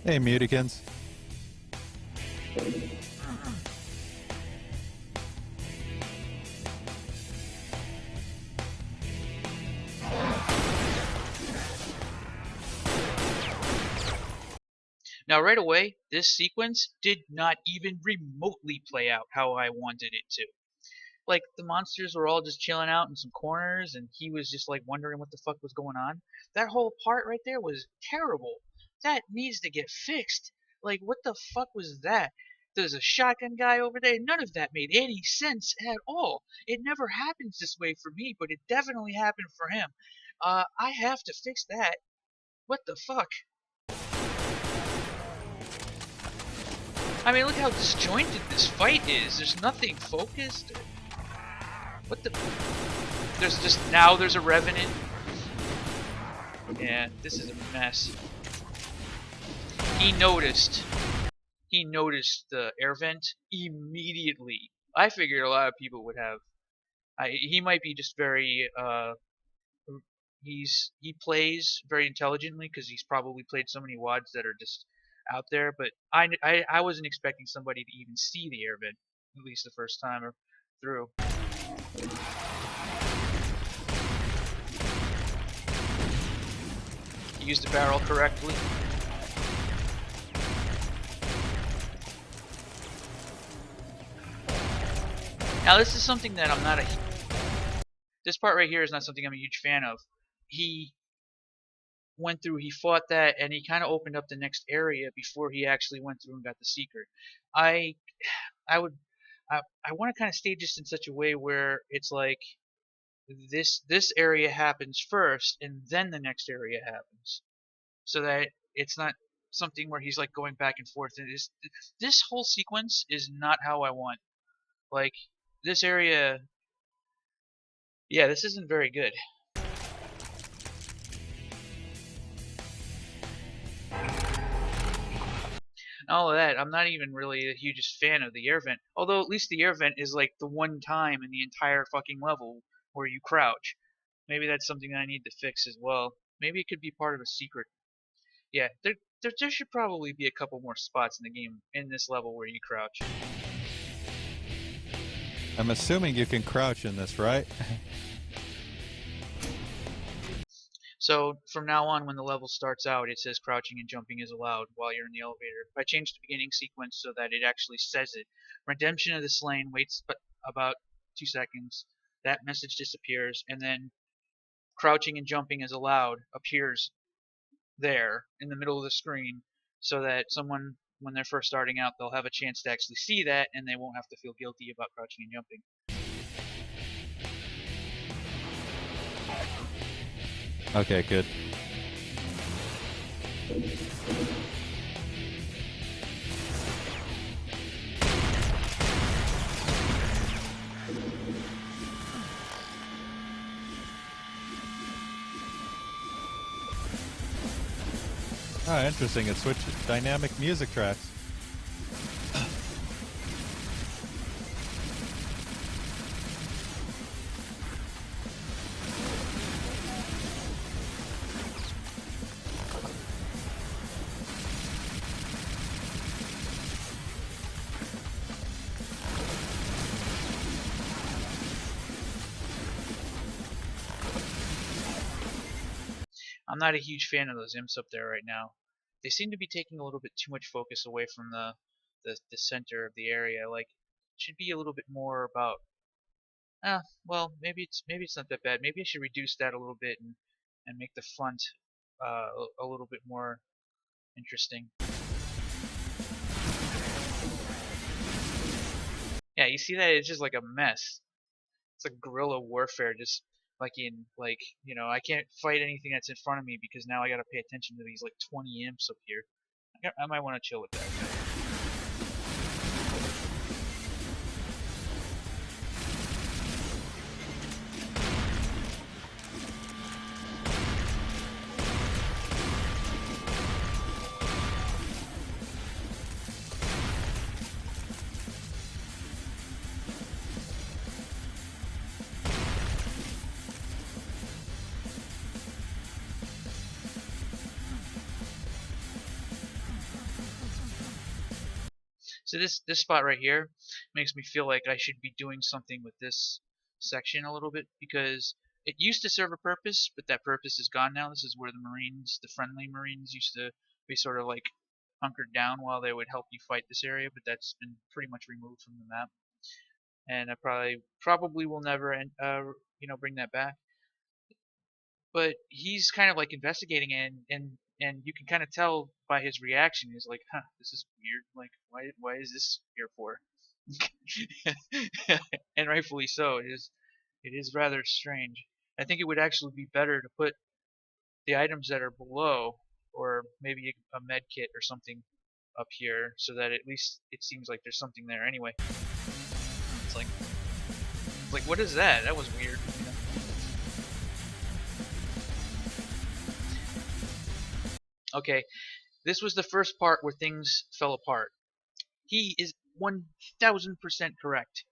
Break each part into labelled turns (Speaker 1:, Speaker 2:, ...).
Speaker 1: Hey, Mutikins.
Speaker 2: Now, right away, this sequence did not even remotely play out how I wanted it to. Like, the monsters were all just chilling out in some corners, and he was just, like, wondering what the fuck was going on. That whole part right there was terrible. That needs to get fixed. Like, what the fuck was that? There's a shotgun guy over there. None of that made any sense at all. It never happens this way for me, but it definitely happened for him. I have to fix that. What the fuck? I mean, look how disjointed this fight is. There's nothing focused. What the? There's a revenant. Yeah, this is a mess. He noticed the air vent immediately. I figured a lot of people would have. He might be just very he plays very intelligently because he's probably played so many WADs that are just out there. But I wasn't expecting somebody to even see the air vent, at least the first time through. He used the barrel correctly. Now this is something that I'm not a. This part right here is not something I'm a huge fan of. He went through, he fought that, and he kind of opened up the next area before he actually went through and got the secret. I want to kind of stage this in such a way where it's like this area happens first, and then the next area happens, so that it's not something where he's like going back and forth. And this whole sequence is not how I want. Like this area, yeah, this isn't very good. All of that, I'm not even really the hugest fan of the air vent. Although at least the air vent is like the one time in the entire fucking level where you crouch. Maybe that's something that I need to fix as well. Maybe it could be part of a secret. Yeah, there should probably be a couple more spots in the game in this level where you crouch.
Speaker 1: I'm assuming you can crouch in this, right?
Speaker 2: So from now on, when the level starts out, it says crouching and jumping is allowed while you're in the elevator. I changed the beginning sequence so that it actually says it. Redemption of the slain waits about 2 seconds. That message disappears, and then crouching and jumping is allowed appears there in the middle of the screen, so that someone, when they're first starting out, they'll have a chance to actually see that, and they won't have to feel guilty about crouching and jumping.
Speaker 1: Okay, good. Ah, interesting. It switched dynamic music tracks.
Speaker 2: I'm not a huge fan of those imps up there right now. They seem to be taking a little bit too much focus away from the center of the area. Like, it should be a little bit more about. Well, maybe it's not that bad. Maybe I should reduce that a little bit and make the front a little bit more interesting. Yeah, you see that? It's just like a mess. It's like guerrilla warfare, just like in like, you know, I can't fight anything that's in front of me because now I gotta pay attention to these like 20 imps up here. I might want to chill with that. So this spot right here makes me feel like I should be doing something with this section a little bit, because it used to serve a purpose, but that purpose is gone now. This is where the Marines, the friendly Marines, used to be sort of like hunkered down while they would help you fight this area, but that's been pretty much removed from the map. And I probably will never bring that back. But he's kind of like investigating it, and you can kind of tell by his reaction. He's like, huh, this is weird. Like, why is this here for? And rightfully so. It is rather strange. I think it would actually be better to put the items that are below, or maybe a med kit or something up here, so that at least it seems like there's something there anyway. It's like what is that? That was weird. You know? Okay, this was the first part where things fell apart. He is 1000% correct.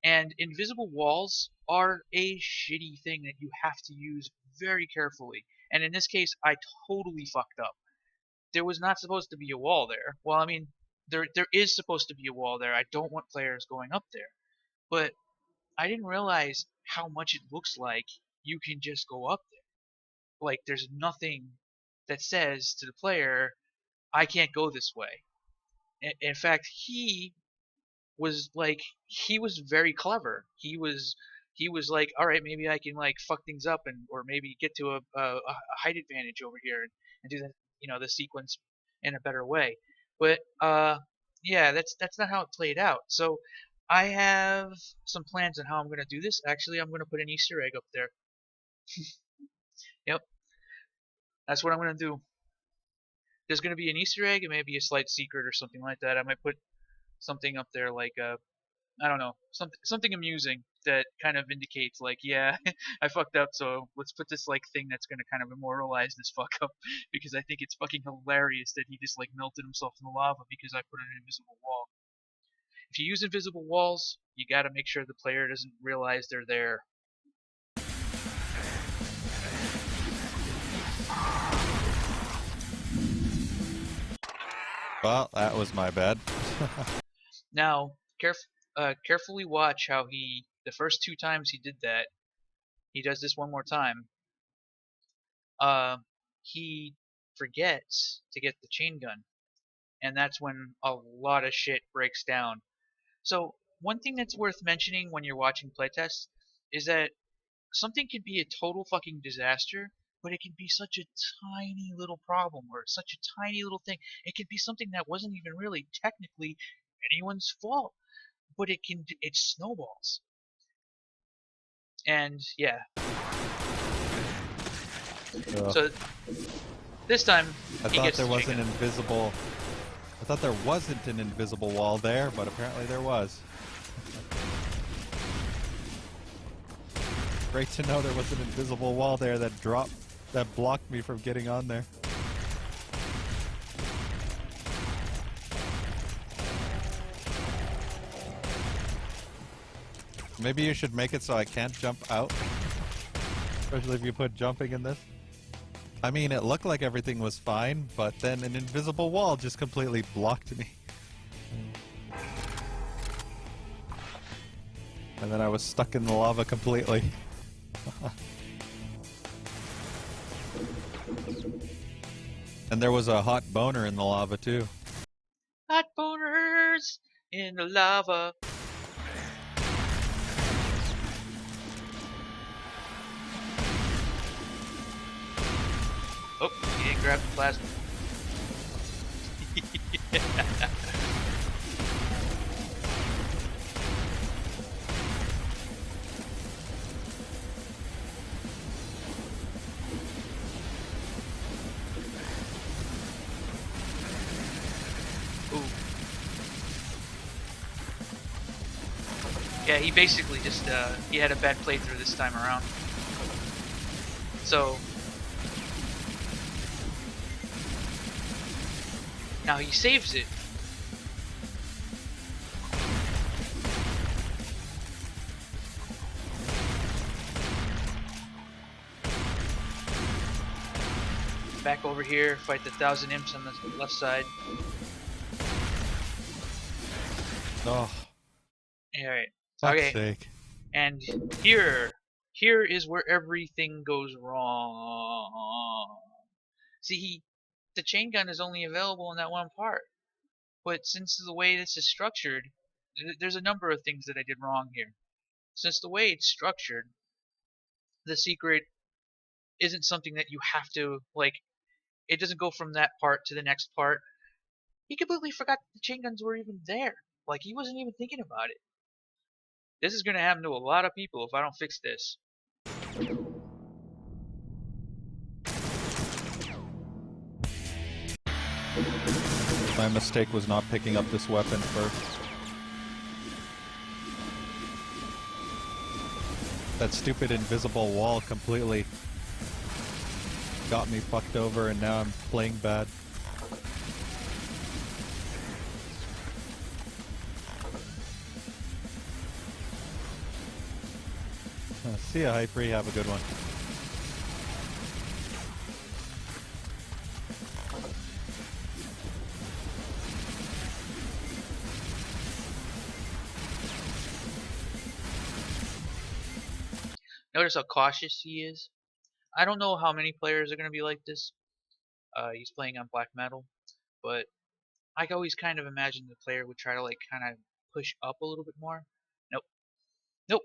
Speaker 2: And invisible walls are a shitty thing that you have to use very carefully. And in this case, I totally fucked up. There was not supposed to be a wall there. Well, I mean, there is supposed to be a wall there. I don't want players going up there. But I didn't realize how much it looks like you can just go up there. Like, there's nothing that says to the player, I can't go this way. In fact, he was very clever. He was like, all right, maybe I can like fuck things up, and or maybe get to a height advantage over here, and do the sequence in a better way. But yeah, that's not how it played out. So I have some plans on how I'm gonna do this. Actually, I'm gonna put an Easter egg up there. Yep, that's what I'm gonna do. There's gonna be an Easter egg. It may be a slight secret or something like that. I might put something up there like I don't know, something amusing that kind of indicates like, yeah, I fucked up, so let's put this like thing that's gonna kind of immortalize this fuck up, because I think it's fucking hilarious that he just like melted himself in the lava because I put an invisible wall. If you use invisible walls, you gotta make sure the player doesn't realize they're there.
Speaker 1: Well, that was my bad.
Speaker 2: Now, carefully watch how the first 2 times he did that, he does this one more time. He forgets to get the chain gun, and that's when a lot of shit breaks down. So one thing that's worth mentioning when you're watching playtests is that something can be a total fucking disaster, but it can be such a tiny little problem, or such a tiny little thing. It could be something that wasn't even really technically anyone's fault, but it snowballs. And yeah. So this time
Speaker 1: I thought there was an invisible. I thought there wasn't an invisible wall there, but apparently there was. Great to know there was an invisible wall there that blocked me from getting on there. Maybe you should make it so I can't jump out. Especially if you put jumping in this. I mean, it looked like everything was fine, but then an invisible wall just completely blocked me. And then I was stuck in the lava completely. And there was a hot boner in the lava too.
Speaker 2: Hot boners in the lava. Oh, he didn't grab the plasma. Ooh. Yeah, he basically just he had a bad playthrough this time around. So now he saves it. Back over here, fight the 1,000 imps on the left side.
Speaker 1: Oh,
Speaker 2: Alright.
Speaker 1: fuck's
Speaker 2: Okay.
Speaker 1: sake.
Speaker 2: And here is where everything goes wrong. See, the chain gun is only available in that one part. But since the way this is structured, there's a number of things that I did wrong here. Since the way it's structured, the secret isn't something that you have to, like, it doesn't go from that part to the next part. He completely forgot the chain guns were even there. Like, he wasn't even thinking about it. This is going to happen to a lot of people if I don't fix this.
Speaker 1: My mistake was not picking up this weapon first. That stupid invisible wall completely got me fucked over, and now I'm playing bad. See ya, Hyperi. Have a good one.
Speaker 2: Notice how cautious he is. I don't know how many players are going to be like this. He's playing on black metal, but I always kind of imagined the player would try to like kind of push up a little bit more. Nope, nope,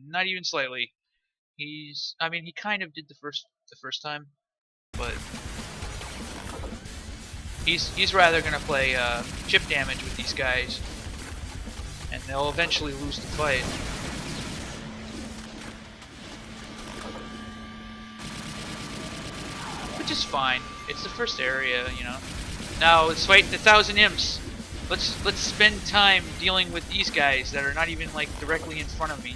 Speaker 2: not even slightly. I mean, he kind of did the first time, but he's rather gonna play chip damage with these guys, and they'll eventually lose the fight. Which is fine. It's the first area, you know. Now let's fight the 1,000 imps. Let's spend time dealing with these guys that are not even like directly in front of me.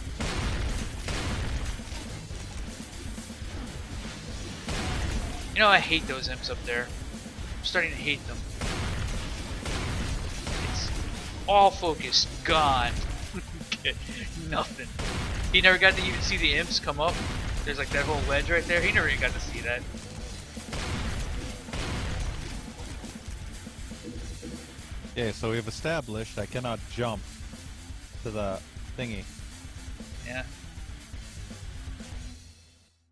Speaker 2: You know, I hate those imps up there. I'm starting to hate them. It's all focus gone. Nothing. He never got to even see the imps come up. There's like that whole ledge right there. He never even got to see that.
Speaker 1: Okay, so we've established I cannot jump to the thingy.
Speaker 2: Yeah.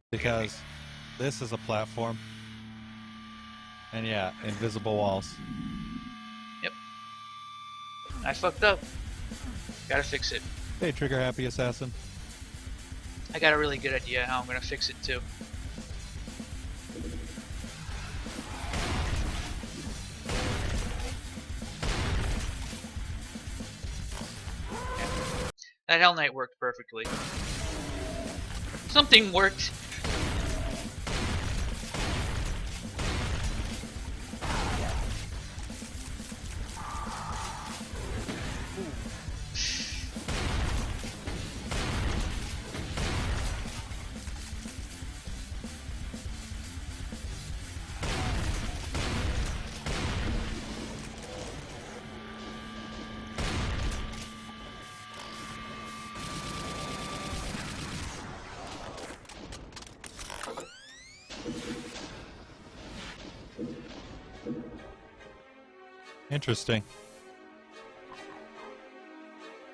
Speaker 1: Because this is a platform. And yeah, invisible walls.
Speaker 2: Yep. I fucked up. Gotta fix it.
Speaker 1: Hey, Trigger Happy Assassin.
Speaker 2: I got a really good idea how I'm gonna fix it too. That Hell Knight worked perfectly. Something worked.
Speaker 1: Interesting.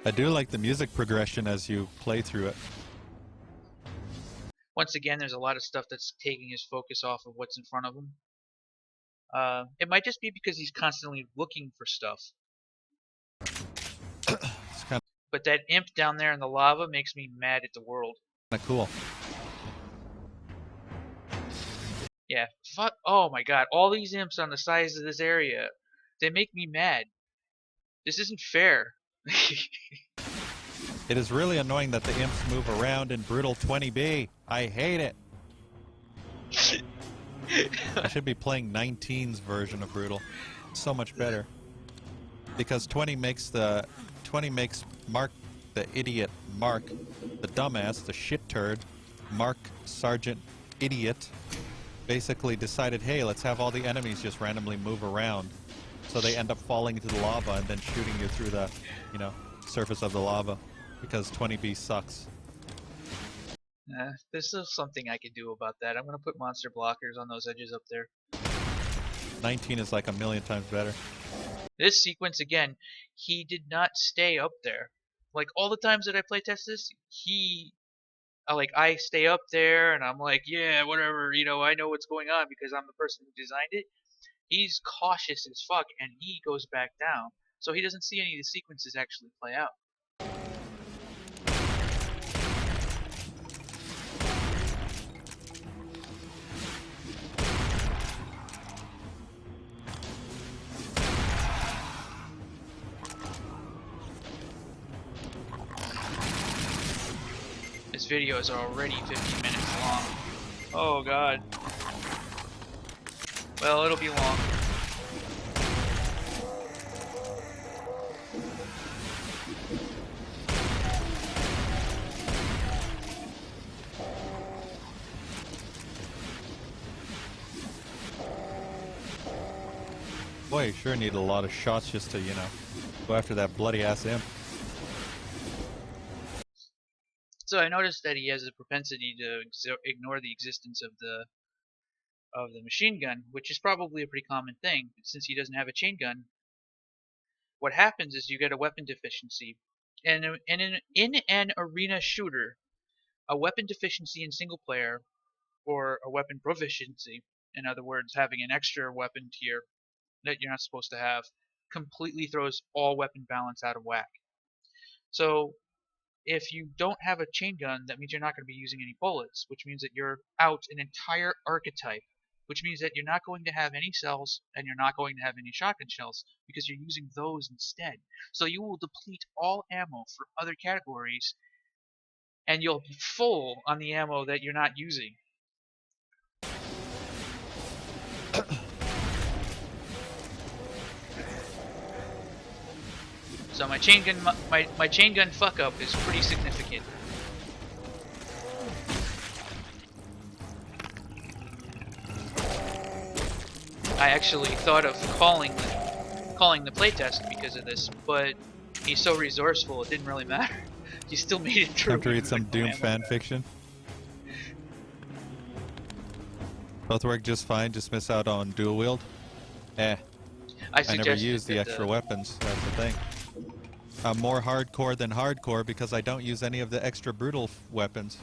Speaker 1: I do like the music progression as you play through it.
Speaker 2: Once again, there's a lot of stuff that's taking his focus off of what's in front of him. It might just be because he's constantly looking for stuff.
Speaker 1: It's kind
Speaker 2: But that imp down there in the lava makes me mad at the world.
Speaker 1: of cool.
Speaker 2: Yeah, fuck. Oh my god, all these imps on the sides of this area, they make me mad. This isn't fair.
Speaker 1: It is really annoying that the imps move around in Brutal 20B. I hate it. I should be playing 19's version of Brutal. So much better. Because 20 makes Mark the idiot, Mark the dumbass, the shit turd, Mark Sergeant Idiot, basically decided, hey, let's have all the enemies just randomly move around. So they end up falling into the lava and then shooting you through the, you know, surface of the lava. Because 20B sucks.
Speaker 2: This is something I could do about that. I'm gonna put monster blockers on those edges up there.
Speaker 1: 19 is like a million times better.
Speaker 2: This sequence again, he did not stay up there. Like all the times that I playtest this, I stay up there and I'm like, yeah, whatever, I know what's going on because I'm the person who designed it. He's cautious as fuck and he goes back down. So he doesn't see any of the sequences actually play out. This video is already 15 minutes long. Oh god. Well, it'll be long.
Speaker 1: Boy, you sure need a lot of shots just to, go after that bloody ass imp.
Speaker 2: So I noticed that he has a propensity to ignore the existence of the machine gun, which is probably a pretty common thing since he doesn't have a chain gun. What happens is you get a weapon deficiency, and in an arena shooter, a weapon deficiency in single player, or a weapon proficiency, in other words, having an extra weapon tier that you're not supposed to have, completely throws all weapon balance out of whack. So if you don't have a chain gun, that means you're not going to be using any bullets, which means that you're out an entire archetype, which means that you're not going to have any cells and you're not going to have any shotgun shells because you're using those instead. So you will deplete all ammo for other categories and you'll be full on the ammo that you're not using. So my chain gun fuck up is pretty significant. I actually thought of calling the playtest because of this, but he's so resourceful it didn't really matter. He still made it through.
Speaker 1: Have to read some Doom fan fiction. Both work just fine, just miss out on dual wield. I never use the extra weapons, that's the thing. I'm more hardcore than hardcore because I don't use any of the extra brutal weapons.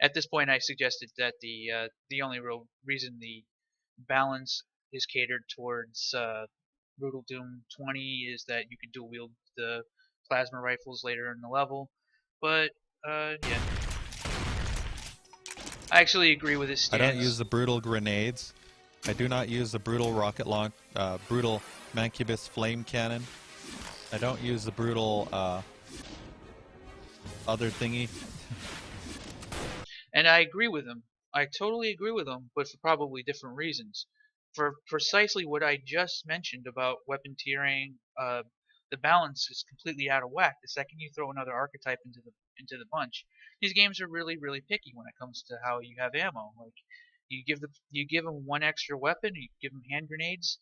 Speaker 2: At this point I suggested that the only real reason the balance is catered towards Brutal Doom 20 is that you can dual wield the plasma rifles later in the level. But yeah. I actually agree with his stance.
Speaker 1: I don't use the brutal grenades. I do not use the brutal rocket launch, brutal Mancubus flame cannon. I don't use the brutal other thingy.
Speaker 2: And I agree with him. I totally agree with him, but for probably different reasons. For precisely what I just mentioned about weapon tiering, the balance is completely out of whack the second you throw another archetype into the bunch. These games are really, really picky when it comes to how you have ammo. Like you give them one extra weapon, you give them hand grenades.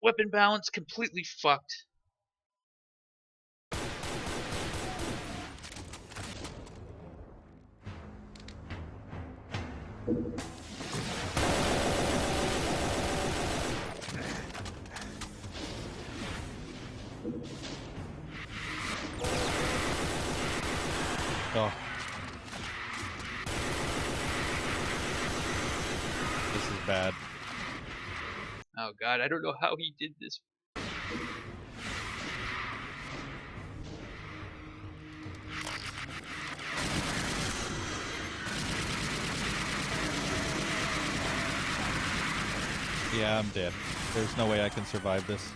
Speaker 2: Weapon balance completely fucked.
Speaker 1: Oh. This is bad.
Speaker 2: Oh god, I don't know how he did this.
Speaker 1: Yeah, I'm dead. There's no way I can survive this.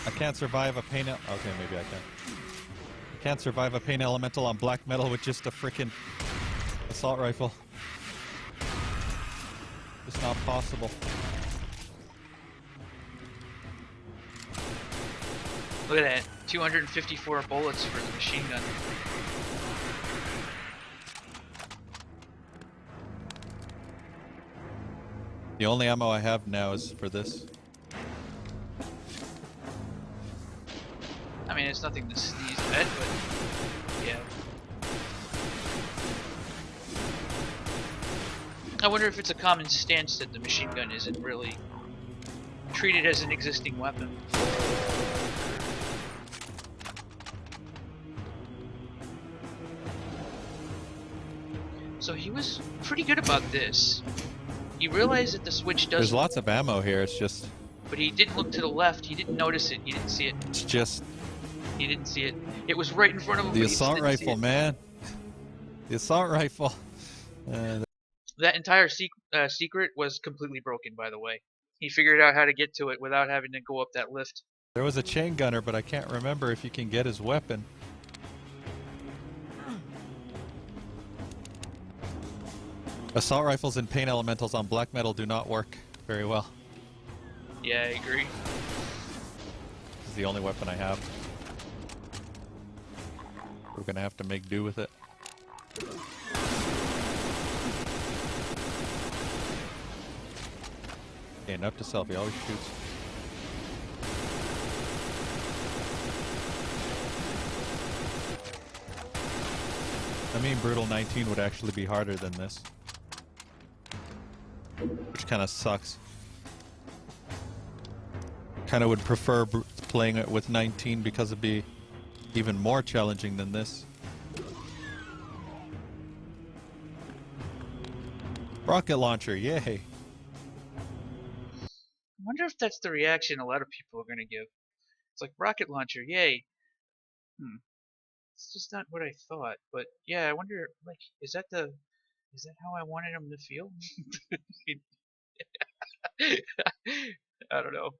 Speaker 1: I can't survive a pain. Okay, maybe I can. I can't survive a pain elemental on black metal with just a frickin' assault rifle. It's not possible.
Speaker 2: Look at that, 254 bullets for the machine gun.
Speaker 1: The only ammo I have now is for this.
Speaker 2: I mean, it's nothing to sneeze at, but yeah. I wonder if it's a common stance that the machine gun isn't really treated as an existing weapon. So he was pretty good about this. He realized that the switch does.
Speaker 1: There's lots of ammo here. It's just.
Speaker 2: But he didn't look to the left. He didn't notice it. He didn't see it.
Speaker 1: It's just.
Speaker 2: He didn't see it. It was right in front of him.
Speaker 1: The assault rifle, man. The assault rifle.
Speaker 2: That entire secret was completely broken, by the way. He figured out how to get to it without having to go up that lift.
Speaker 1: There was a chain gunner, but I can't remember if you can get his weapon. Assault rifles and paint elementals on black metal do not work very well.
Speaker 2: Yeah, I agree.
Speaker 1: This is the only weapon I have. We're gonna have to make do with it. Okay, enough to self. He always shoots. I mean, Brutal 19 would actually be harder than this. Which kind of sucks. Kind of would prefer playing it with 19 because it'd be even more challenging than this. Rocket launcher, yay!
Speaker 2: I wonder if that's the reaction a lot of people are going to give. It's like, rocket launcher, yay. It's just not what I thought. But yeah, I wonder, like, is that how I wanted him to feel? I don't know.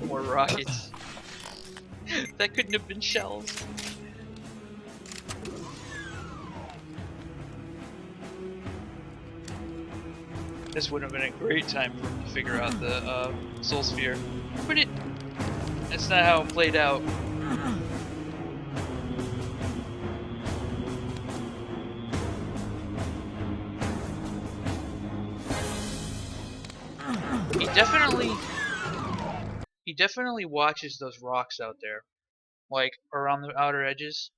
Speaker 2: More rockets. That couldn't have been shells. This would have been a great time for him to figure out the soul sphere, but that's not how it played out. He definitely watches those rocks out there, like around the outer edges.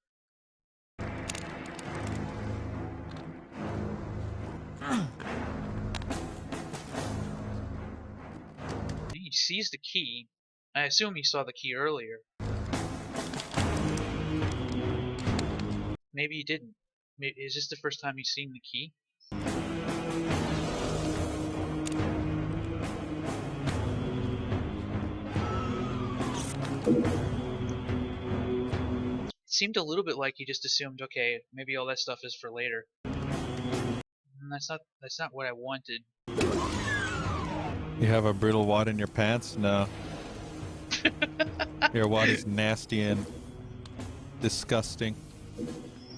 Speaker 2: He sees the key. I assume he saw the key earlier. Maybe he didn't. Is this the first time he's seen the key? It seemed a little bit like he just assumed, okay, maybe all that stuff is for later. And that's not what I wanted.
Speaker 1: You have a brutal wad in your pants? No. Your wad is nasty and disgusting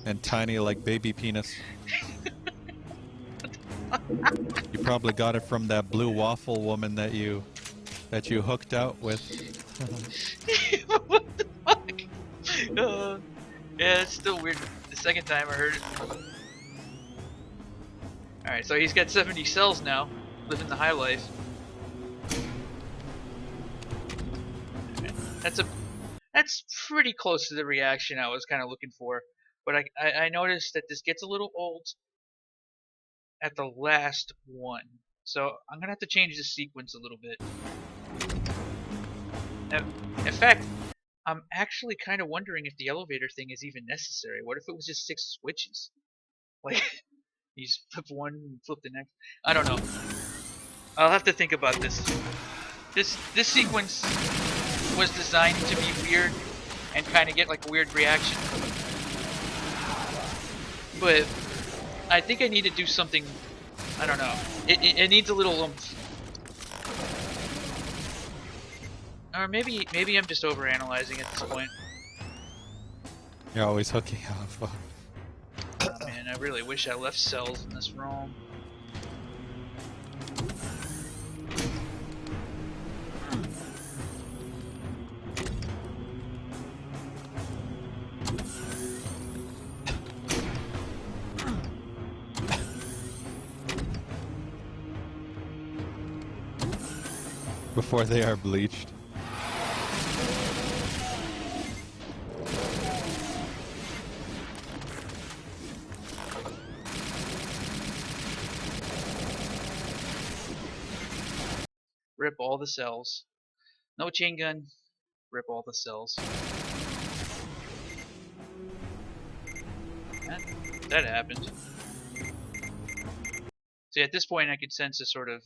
Speaker 1: and tiny like baby penis. You probably got it from that blue waffle woman that you hooked out with.
Speaker 2: What the fuck? Yeah, it's still weird. The second time I heard it. Alright, so he's got 70 cells now, living the high life. That's pretty close to the reaction I was kind of looking for, but I noticed that this gets a little old at the last one, so I'm gonna have to change the sequence a little bit. In fact, I'm actually kind of wondering if the elevator thing is even necessary. What if it was just 6 switches? Like, you just flip one and flip the next. I don't know. I'll have to think about this. This sequence was designed to be weird and kind of get like a weird reaction. But I think I need to do something. I don't know. It needs a little oomph. Or maybe I'm just overanalyzing at this point.
Speaker 1: You're always hooking up.
Speaker 2: Oh man, I really wish I left cells in this room.
Speaker 1: before they are bleached.
Speaker 2: Rip all the cells. No chain gun. Rip all the cells. That happened. See, at this point, I could sense a sort of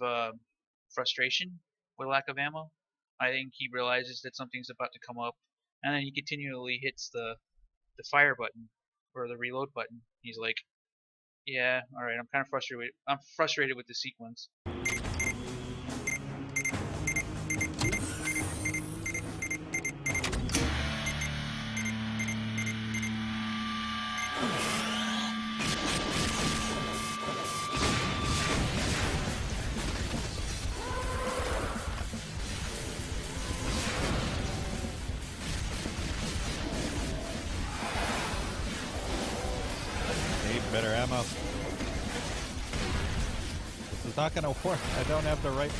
Speaker 2: frustration with lack of ammo. I think he realizes that something's about to come up, and then he continually hits the fire button or the reload button. He's like, "Yeah, all right, I'm kind of frustrated. I'm frustrated with the sequence."
Speaker 1: Need better ammo. This is not gonna work. I don't have the right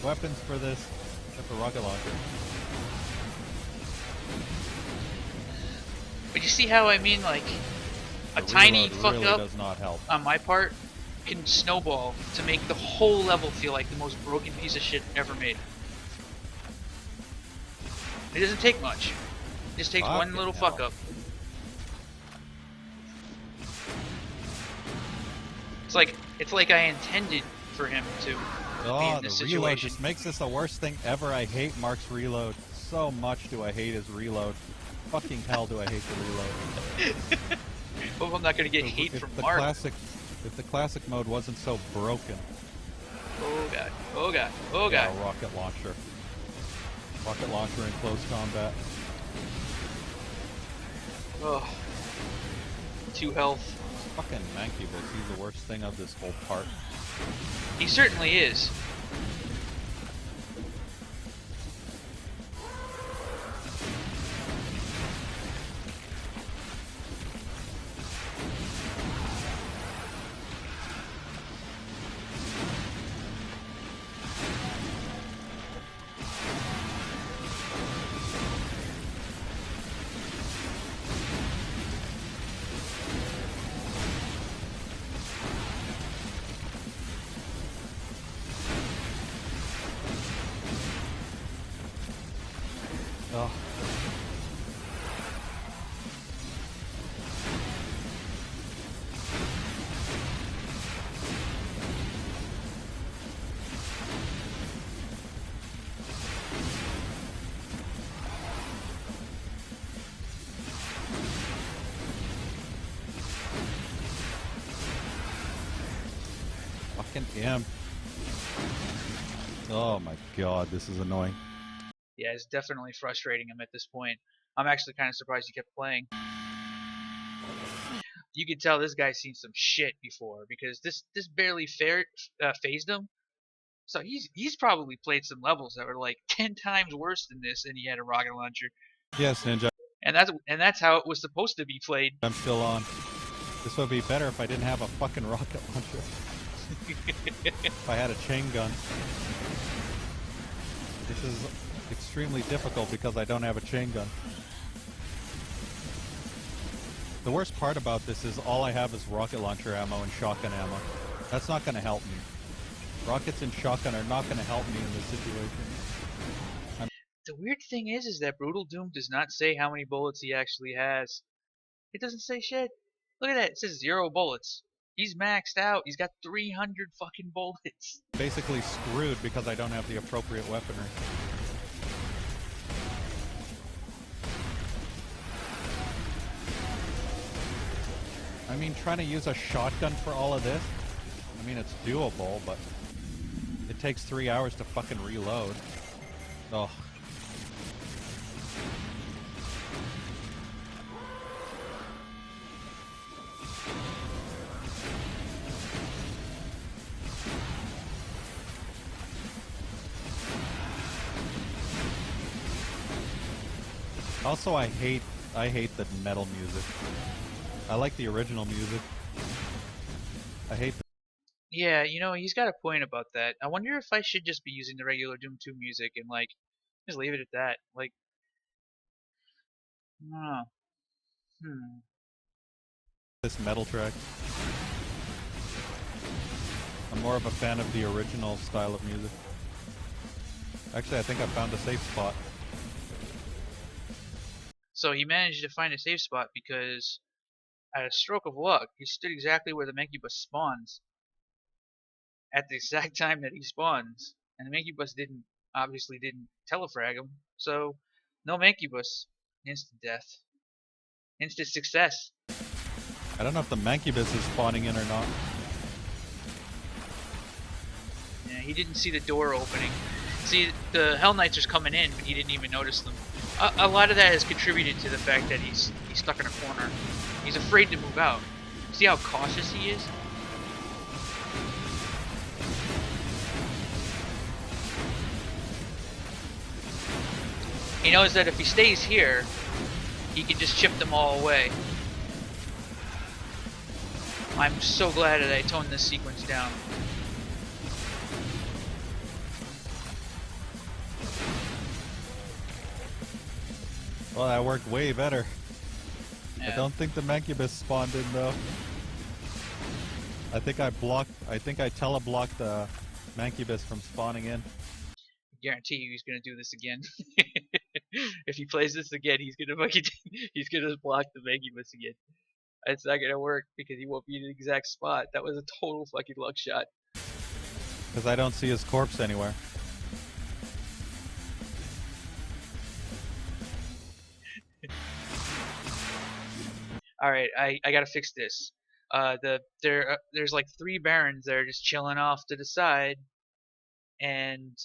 Speaker 1: weapons for this. Except for rocket launcher.
Speaker 2: But you see how I mean, like, a
Speaker 1: The
Speaker 2: tiny
Speaker 1: reload
Speaker 2: fuck
Speaker 1: really
Speaker 2: up
Speaker 1: does not help.
Speaker 2: on my part can snowball to make the whole level feel like the most broken piece of shit ever made. It doesn't take much. It just takes one little fuck up. It's like I intended for him to be
Speaker 1: Oh,
Speaker 2: in this
Speaker 1: the reload
Speaker 2: situation.
Speaker 1: just makes this the worst thing ever. I hate Mark's reload. So much do I hate his reload. Fucking hell do I hate the reload.
Speaker 2: Hope I'm not gonna get hate from Mark.
Speaker 1: If the classic mode wasn't so broken.
Speaker 2: Oh god. Oh god. Oh god.
Speaker 1: Yeah, rocket launcher. Rocket launcher in close combat.
Speaker 2: Oh. 2 health.
Speaker 1: Fucking Mancubus, he's the worst thing of this whole part.
Speaker 2: He certainly is.
Speaker 1: Oh. Fucking imp. Oh my god, this is annoying.
Speaker 2: Yeah, it's definitely frustrating him at this point. I'm actually kind of surprised he kept playing. You could tell this guy's seen some shit before because this barely phased him. So he's probably played some levels that were like 10 times worse than this, and he had a rocket launcher.
Speaker 1: Yes, Ninja.
Speaker 2: And that's how it was supposed to be played.
Speaker 1: I'm still on. This would be better if I didn't have a fucking rocket launcher. If I had a chain gun. This is extremely difficult because I don't have a chain gun. The worst part about this is all I have is rocket launcher ammo and shotgun ammo. That's not going to help me. Rockets and shotgun are not going to help me in this situation.
Speaker 2: The weird thing is that Brutal Doom does not say how many bullets he actually has. It doesn't say shit. Look at that. It says 0 bullets. He's maxed out. He's got 300 fucking bullets.
Speaker 1: Basically screwed because I don't have the appropriate weaponry. I mean, trying to use a shotgun for all of this, I mean, it's doable, but it takes 3 hours to fucking reload. Oh. Also, I hate the metal music. I like the original music. I hate
Speaker 2: Yeah, you know, he's got a point about that. I wonder if I should just be using the regular Doom 2 music and like just leave it at that. Like, I don't know. Hmm.
Speaker 1: This metal track. I'm more of a fan of the original style of music. Actually, I think I found a safe spot.
Speaker 2: So he managed to find a safe spot because, at a stroke of luck, he stood exactly where the Mancubus spawns at the exact time that he spawns, and the Mancubus obviously didn't telefrag him. So, no Mancubus, instant death, instant success.
Speaker 1: I don't know if the Mancubus is spawning in or not.
Speaker 2: Yeah, he didn't see the door opening. See, the Hell Knights are coming in, but he didn't even notice them. A lot of that has contributed to the fact that he's stuck in a corner. He's afraid to move out. See how cautious he is? He knows that if he stays here, he can just chip them all away. I'm so glad that I toned this sequence down.
Speaker 1: Well, that worked way better.
Speaker 2: Yeah.
Speaker 1: I don't think the Mancubus spawned in though. I think I teleblocked the Mancubus from spawning in.
Speaker 2: I guarantee you he's gonna do this again. If he plays this again, he's gonna block the Mancubus again. It's not gonna work because he won't be in the exact spot. That was a total fucking luck shot.
Speaker 1: Because I don't see his corpse anywhere.
Speaker 2: Alright, I gotta fix this. There's like 3 barons that are just chilling off to the side, and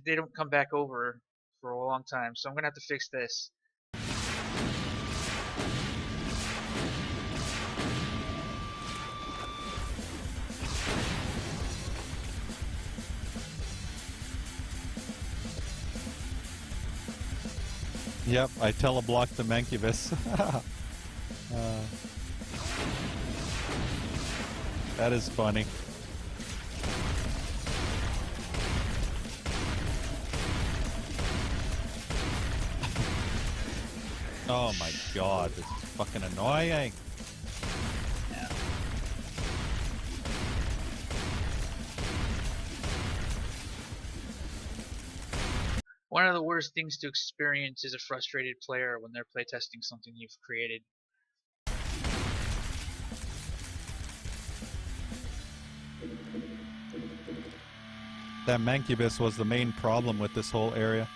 Speaker 2: they don't come back over for a long time, so I'm gonna have to fix this.
Speaker 1: Yep, I teleblocked the Mancubus. That is funny. Oh my god, this is fucking annoying.
Speaker 2: Yeah. One of the worst things to experience is a frustrated player when they're playtesting something you've created.
Speaker 1: That Mancubus was the main problem with this whole area.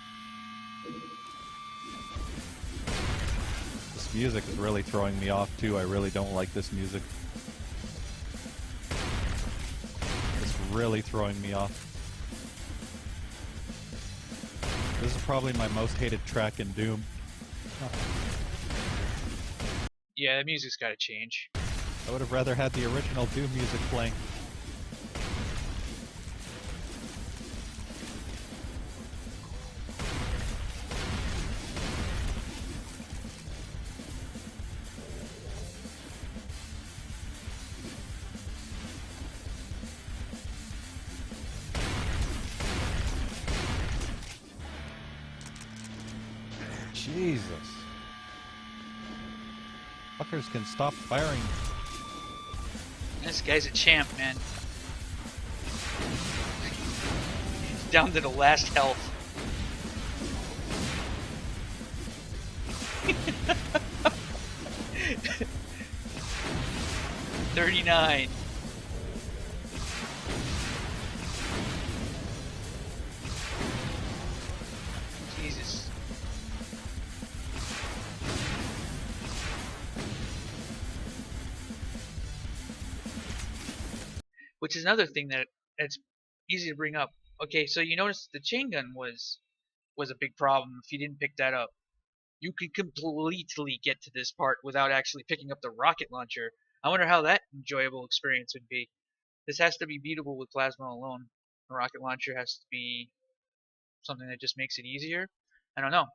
Speaker 1: This music is really throwing me off too. I really don't like this music. It's really throwing me off. This is probably my most hated track in Doom.
Speaker 2: Yeah, the music's gotta change.
Speaker 1: I would have rather had the original Doom music playing. Jesus. Fuckers can stop firing.
Speaker 2: This guy's a champ, man. He's down to the last health. $39. Jesus. Which is another thing that's easy to bring up. Okay, so you notice the chain gun was a big problem if you didn't pick that up. You could completely get to this part without actually picking up the rocket launcher. I wonder how that enjoyable experience would be. This has to be beatable with plasma alone. The rocket launcher has to be something that just makes it easier. I don't know.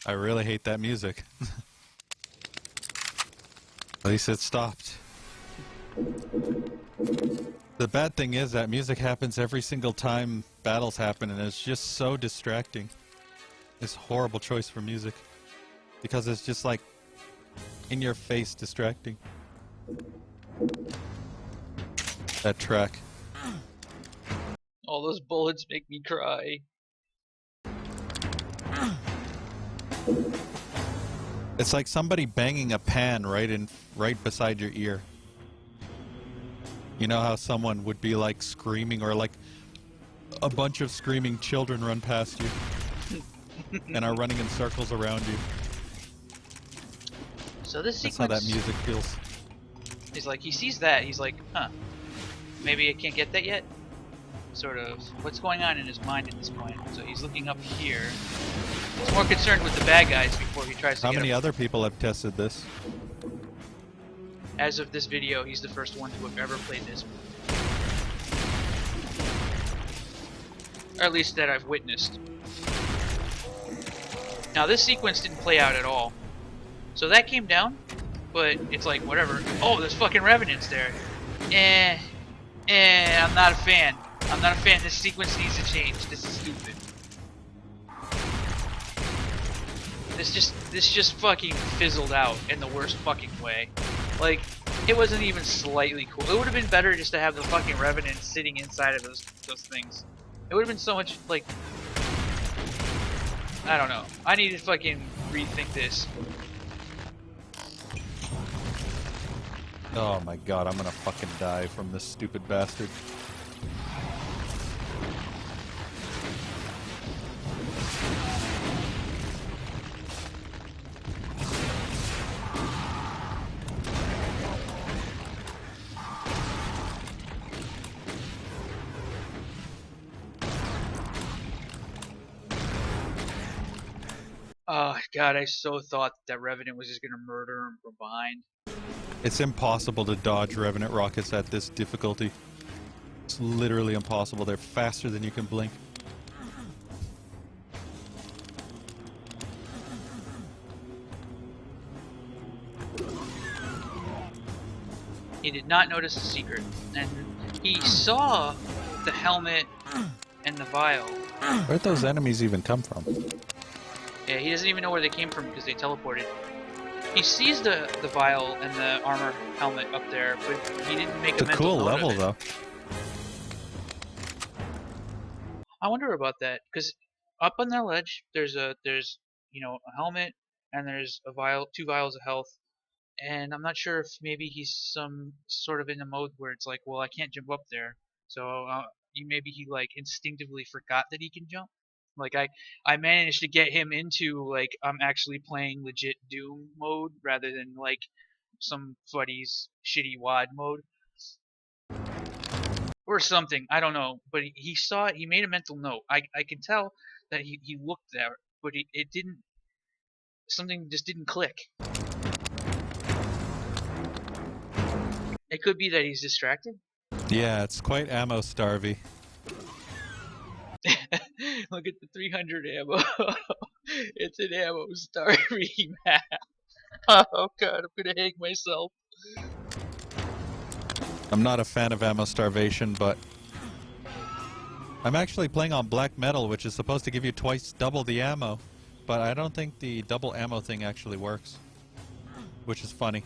Speaker 1: I really hate that music. At least it stopped. The bad thing is that music happens every single time battles happen, and it's just so distracting. It's a horrible choice for music. Because it's just like in your face distracting. That track.
Speaker 2: All those bullets make me cry.
Speaker 1: It's like somebody banging a pan right beside your ear. You know how someone would be like screaming, or like a bunch of screaming children run past you and are running in circles around you.
Speaker 2: So this
Speaker 1: That's
Speaker 2: sequence,
Speaker 1: how that music feels.
Speaker 2: He's like, he sees that, he's like, huh, maybe I can't get that yet? Sort of, what's going on in his mind at this point? So he's looking up here. He's more concerned with the bad guys before he tries to
Speaker 1: How
Speaker 2: get
Speaker 1: many
Speaker 2: up.
Speaker 1: other people have tested this?
Speaker 2: As of this video, he's the first one to have ever played this. Or at least that I've witnessed. Now this sequence didn't play out at all. So that came down, but it's like, whatever. Oh, there's fucking revenants there. I'm not a fan. I'm not a fan. This sequence needs to change. This is stupid. This just fucking fizzled out in the worst fucking way. Like, it wasn't even slightly cool. It would have been better just to have the fucking revenants sitting inside of those things. It would have been so much, like, I don't know. I need to fucking rethink this.
Speaker 1: Oh my god, I'm gonna fucking die from this stupid bastard.
Speaker 2: Oh god, I so thought that Revenant was just gonna murder him from behind.
Speaker 1: It's impossible to dodge Revenant rockets at this difficulty. It's literally impossible. They're faster than you can blink.
Speaker 2: He did not notice the secret, and he saw the helmet and the vial.
Speaker 1: Where'd those enemies even come from?
Speaker 2: Yeah, he doesn't even know where they came from because they teleported. He sees the vial and the armor helmet up there, but he didn't make a mental
Speaker 1: Cool
Speaker 2: note
Speaker 1: level
Speaker 2: of it.
Speaker 1: though.
Speaker 2: I wonder about that because up on that ledge, there's you know, a helmet and there's a vial, 2 vials of health, and I'm not sure if maybe he's some sort of in a mode where it's like, well, I can't jump up there, so maybe he like instinctively forgot that he can jump. Like I managed to get him into like I'm actually playing legit Doom mode rather than like some buddy's shitty WAD mode or something. I don't know, but he saw it. He made a mental note. I can tell that he looked there, but it didn't. Something just didn't click. It could be that he's distracted.
Speaker 1: Yeah, it's quite ammo starvy.
Speaker 2: Look at the 300 ammo. It's an ammo starvy map. Oh god, I'm gonna hang myself.
Speaker 1: I'm not a fan of ammo starvation, but I'm actually playing on black metal, which is supposed to give you twice double the ammo, but I don't think the double ammo thing actually works, which is funny.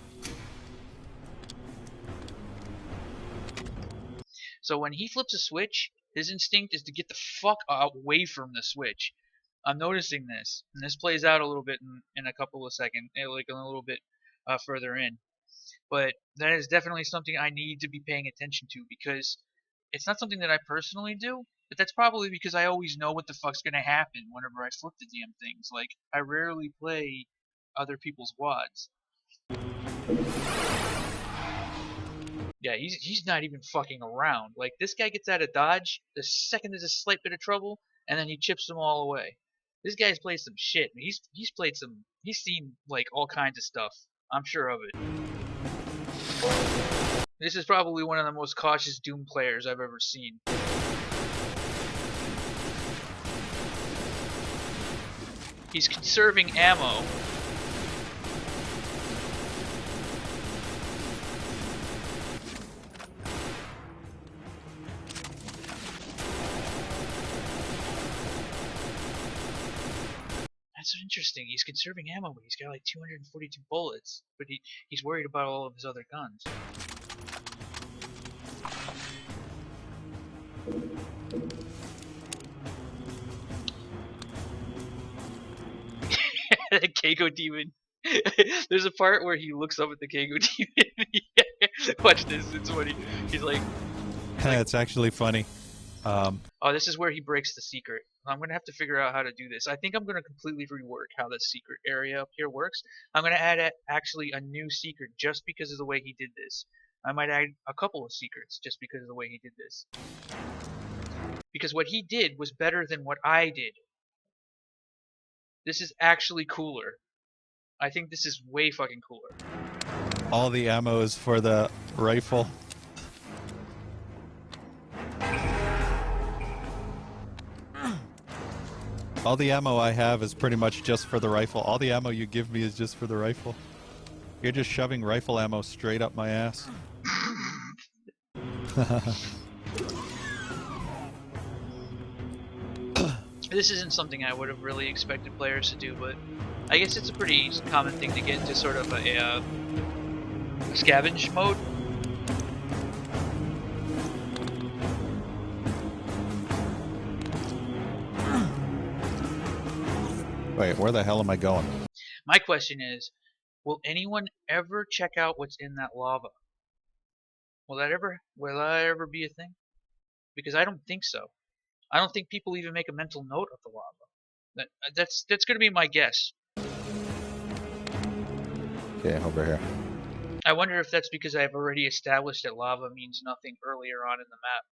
Speaker 2: So when he flips a switch, his instinct is to get the fuck away from the switch. I'm noticing this, and this plays out a little bit in a couple of seconds, like a little bit further in. But that is definitely something I need to be paying attention to because it's not something that I personally do, but that's probably because I always know what the fuck's gonna happen whenever I flip the damn things. Like, I rarely play other people's WADs. Yeah, he's not even fucking around. Like, this guy gets out of dodge the second there's a slight bit of trouble, and then he chips them all away. This guy's played some shit. He's played some. He's seen like all kinds of stuff. I'm sure of it. This is probably one of the most cautious Doom players I've ever seen. He's conserving ammo. That's interesting. He's conserving ammo, but he's got like 242 bullets. But he's worried about all of his other guns. The Keiko demon. There's a part where he looks up at the Keiko demon. Watch this. It's funny. He's like,
Speaker 1: It's actually funny.
Speaker 2: oh, this is where he breaks the secret. I'm gonna have to figure out how to do this. I think I'm gonna completely rework how the secret area up here works. I'm gonna add actually a new secret just because of the way he did this. I might add a couple of secrets just because of the way he did this. Because what he did was better than what I did. This is actually cooler. I think this is way fucking cooler.
Speaker 1: All the ammo is for the rifle. All the ammo I have is pretty much just for the rifle. All the ammo you give me is just for the rifle. You're just shoving rifle ammo straight up my ass.
Speaker 2: This isn't something I would have really expected players to do, but I guess it's a pretty common thing to get into sort of a scavenge mode.
Speaker 1: Wait, where the hell am I going?
Speaker 2: My question is, will anyone ever check out what's in that lava? Will that ever be a thing? Because I don't think so. I don't think people even make a mental note of the lava. That's going to be my guess.
Speaker 1: Okay, over here.
Speaker 2: I wonder if that's because I've already established that lava means nothing earlier on in the map.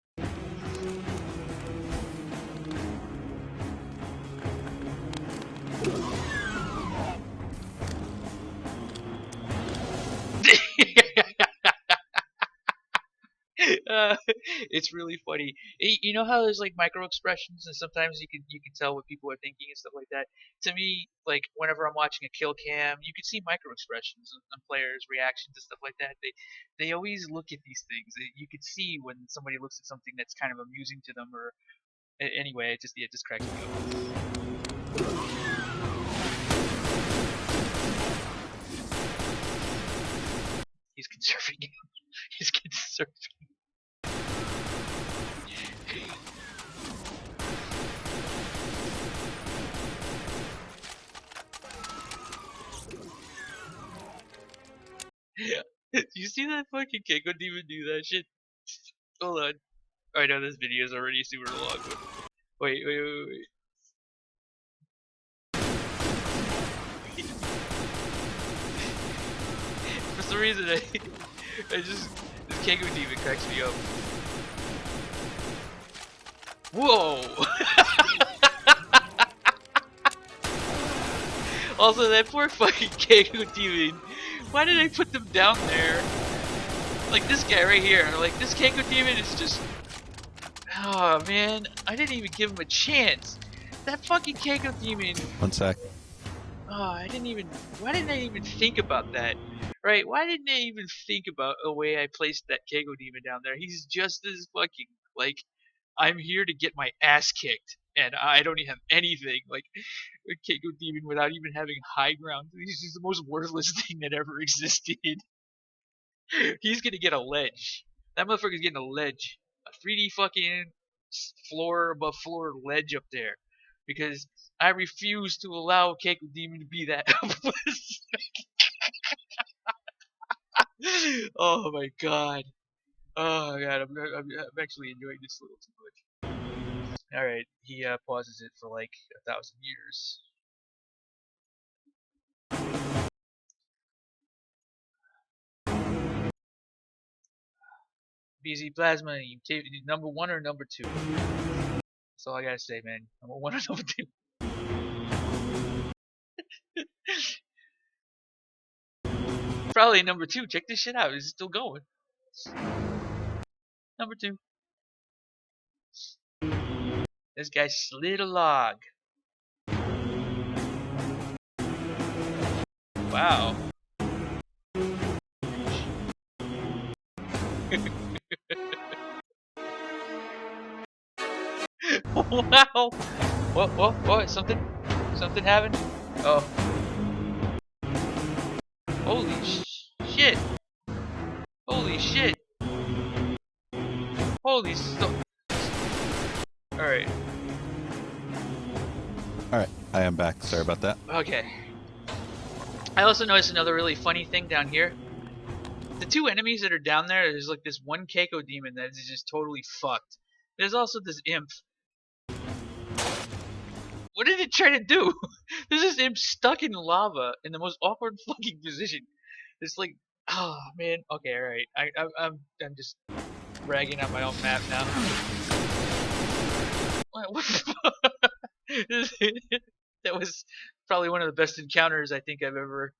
Speaker 2: It's really funny. You know how there's like micro expressions, and sometimes you can tell what people are thinking and stuff like that. To me, like whenever I'm watching a kill cam, you can see micro expressions on players' reactions and stuff like that. They always look at these things. You can see when somebody looks at something that's kind of amusing to them, or anyway, it just cracks me up. He's conserving. He's conserving. You see that fucking Keiko demon do that shit? Hold on. I know this video is already super long, but wait. For some reason, this Keiko demon cracks me up. Whoa! Also, that poor fucking Keiko demon. Why did I put them down there? Like this guy right here. Like this Keiko demon is just. Oh man, I didn't even give him a chance. That fucking Keiko demon.
Speaker 1: One sec.
Speaker 2: Oh, why didn't I even think about that? Right? Why didn't I even think about the way I placed that Keiko demon down there? He's just as fucking like. I'm here to get my ass kicked, and I don't even have anything. Like, a Keiko demon without even having high ground. He's just the most worthless thing that ever existed. He's gonna get a ledge. That motherfucker's getting a ledge. A 3D fucking floor above floor ledge up there. Because I refuse to allow Keiko demon to be that. Oh my god. Oh my god, I'm actually enjoying this a little too much. Alright, he pauses it for like 1,000 years. BZPlasma, you take number 1 or number 2? That's all I gotta say, man. Number 1 or number 2? Probably number 2. Check this shit out. It's still going. Number 2. This guy slid a log. Wow. Wow. What? Something happened? Oh. Holy shit. Holy shit. Holy Alright.
Speaker 1: Alright, I am back. Sorry about that.
Speaker 2: Okay. I also noticed another really funny thing down here. The two enemies that are down there's like this one Keiko demon that is just totally fucked. There's also this imp. What did it try to do? There's this imp stuck in lava in the most awkward fucking position. It's like, oh man. Okay, alright. I'm just bragging on my own map now. What the fuck? That was probably one of the best encounters I think I've ever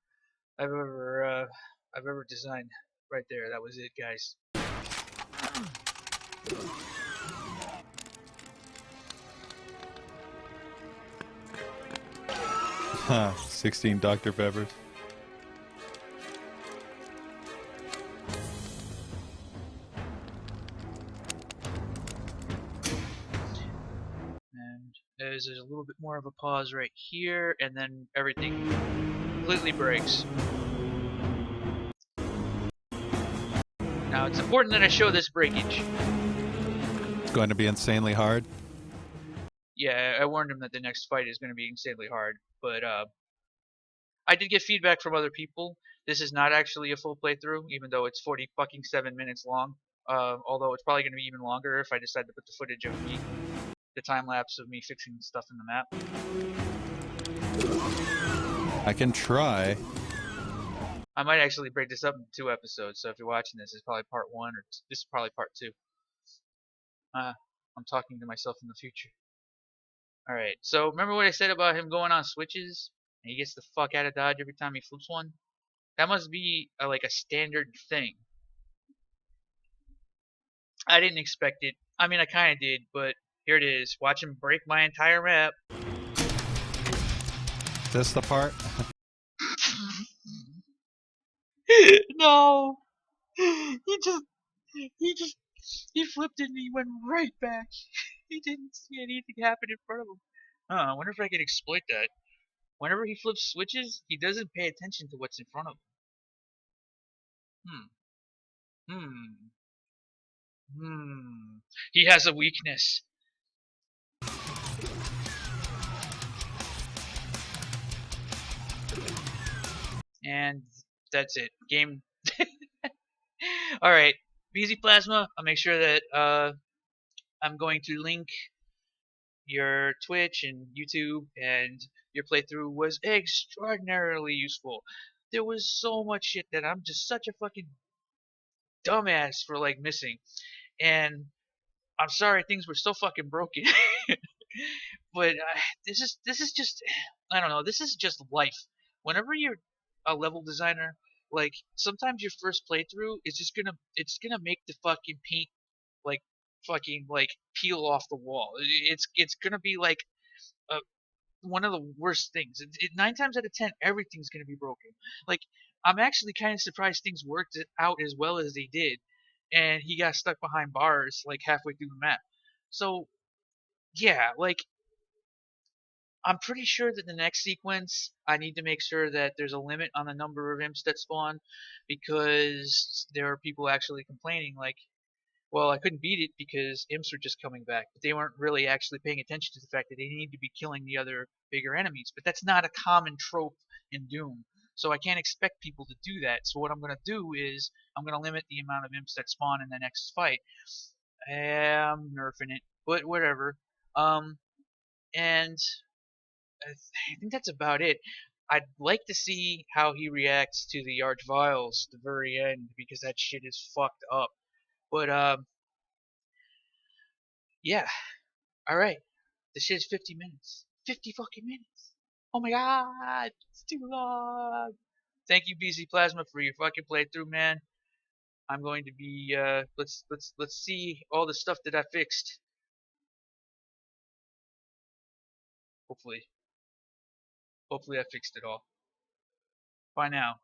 Speaker 2: I've ever designed. Right there, that was it, guys.
Speaker 1: Huh, 16 Dr. Peppers.
Speaker 2: And there's a little bit more of a pause right here, and then everything completely breaks. Now it's important that I show this breakage.
Speaker 1: It's going to be insanely hard.
Speaker 2: Yeah, I warned him that the next fight is going to be insanely hard, but I did get feedback from other people. This is not actually a full playthrough, even though it's 40 fucking 7 minutes long. Although it's probably going to be even longer if I decide to put the footage of me, the time lapse of me fixing stuff in the map.
Speaker 1: I can try.
Speaker 2: I might actually break this up into 2 episodes, so if you're watching this, it's probably part 1, or this is probably part 2. I'm talking to myself in the future. Alright, so remember what I said about him going on switches? And he gets the fuck out of dodge every time he flips one? That must be like a standard thing. I didn't expect it. I mean, I kind of did, but here it is. Watch him break my entire map.
Speaker 1: This the part?
Speaker 2: No! He just, he just, he flipped it and he went right back. He didn't see anything happen in front of him. I wonder if I could exploit that. Whenever he flips switches, he doesn't pay attention to what's in front of him. He has a weakness. And that's it. Game. Alright. BZPlasma, I'll make sure that I'm going to link your Twitch and YouTube, and your playthrough was extraordinarily useful. There was so much shit that I'm just such a fucking dumbass for like missing. And I'm sorry things were so fucking broken. But this is just, I don't know, this is just life. Whenever you're a level designer, like sometimes your first playthrough is just gonna make the fucking paint like fucking like peel off the wall. It's gonna be like uh, one of the worst things. 9 times out of 10, everything's gonna be broken. Like I'm actually kind of surprised things worked out as well as they did, and he got stuck behind bars like halfway through the map. So yeah, like I'm pretty sure that the next sequence, I need to make sure that there's a limit on the number of imps that spawn, because there are people actually complaining like, well, I couldn't beat it because imps were just coming back, but they weren't really actually paying attention to the fact that they need to be killing the other bigger enemies. But that's not a common trope in Doom, so I can't expect people to do that. So what I'm going to do is I'm going to limit the amount of imps that spawn in the next fight. I'm nerfing it, but whatever. And I think that's about it. I'd like to see how he reacts to the Archviles at the very end, because that shit is fucked up. But yeah. All right. This shit's 50 minutes. 50 fucking minutes. Oh my god, it's too long. Thank you, BZPlasma, for your fucking playthrough, man. I'm going to be let's see all the stuff that I fixed. Hopefully, hopefully I fixed it all. Bye now.